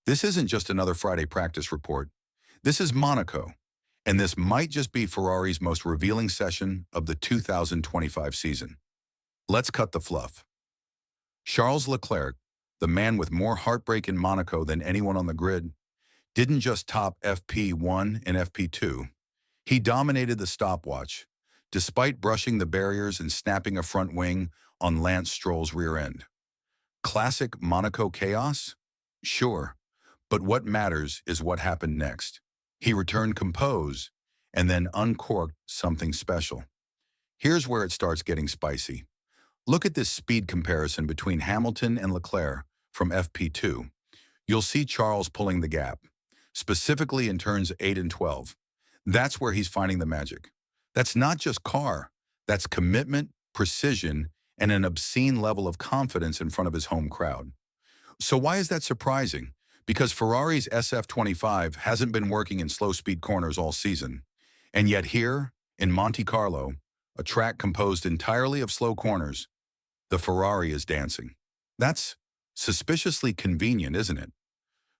This isn't just another Friday practice report. This is Monaco, and this might just be Ferrari's most revealing session of the 2025 season. Let's cut the fluff. Charles Leclerc, the man with more heartbreak in Monaco than anyone on the grid, didn't just top FP1 and FP2. He dominated the stopwatch, despite brushing the barriers and snapping a front wing on Lance Stroll's rear end. Classic Monaco chaos? Sure, but what matters is what happened next. He returned composed and then uncorked something special. Here's where it starts getting spicy. Look at this speed comparison between Hamilton and Leclerc from FP2. You'll see Charles pulling the gap, specifically in turns 8 and 12. That's where he's finding the magic. That's not just car, that's commitment, precision, and an obscene level of confidence in front of his home crowd. So why is that surprising? Because Ferrari's SF25 hasn't been working in slow-speed corners all season. And yet here, in Monte Carlo, a track composed entirely of slow corners, the Ferrari is dancing. That's suspiciously convenient, isn't it?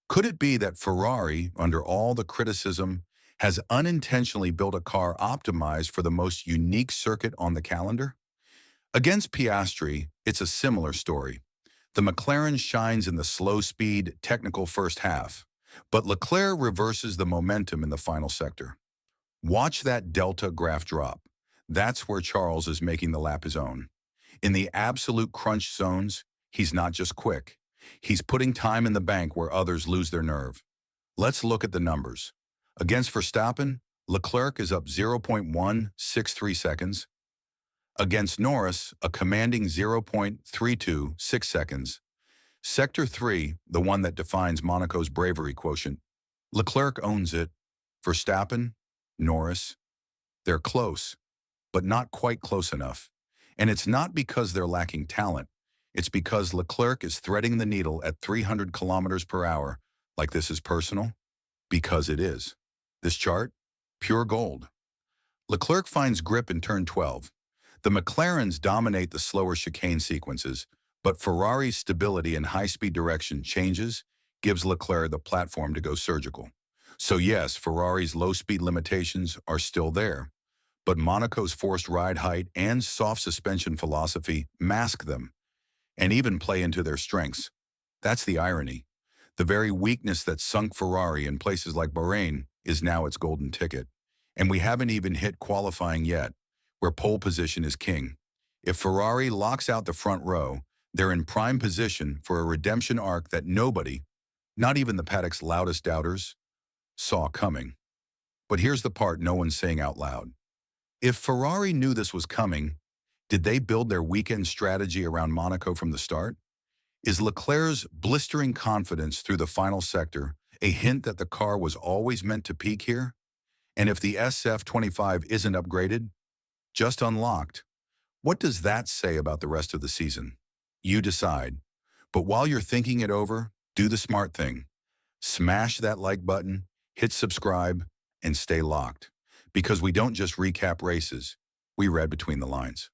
Could it be that Ferrari, under all the criticism, has unintentionally built a car optimized for the most unique circuit on the calendar? Against Piastri, it's a similar story. The McLaren shines in the slow-speed, technical first half, but Leclerc reverses the momentum in the final sector. Watch that delta graph drop. That's where Charles is making the lap his own. In the absolute crunch zones, he's not just quick. He's putting time in the bank where others lose their nerve. Let's look at the numbers. Against Verstappen, Leclerc is up 0.163 seconds. Against Norris, a commanding 0.326 seconds. Sector 3, the one that defines Monaco's bravery quotient. Leclerc owns it. Verstappen, Norris, they're close, but not quite close enough. And it's not because they're lacking talent. It's because Leclerc is threading the needle at 300 kilometers per hour. Like this is personal? Because it is. This chart? Pure gold. Leclerc finds grip in turn 12. The McLarens dominate the slower chicane sequences, but Ferrari's stability and high-speed direction changes, gives Leclerc the platform to go surgical. So yes, Ferrari's low-speed limitations are still there, but Monaco's forced ride height and soft suspension philosophy mask them and even play into their strengths. That's the irony. The very weakness that sunk Ferrari in places like Bahrain is now its golden ticket. And we haven't even hit qualifying yet, where pole position is king. If Ferrari locks out the front row, they're in prime position for a redemption arc that nobody, not even the paddock's loudest doubters, saw coming. But here's the part no one's saying out loud. If Ferrari knew this was coming, did they build their weekend strategy around Monaco from the start? Is Leclerc's blistering confidence through the final sector a hint that the car was always meant to peak here? And if the SF25 isn't upgraded, just unlocked, what does that say about the rest of the season? You decide. But while you're thinking it over, do the smart thing. Smash that like button, hit subscribe, and stay locked. Because we don't just recap races, we read between the lines.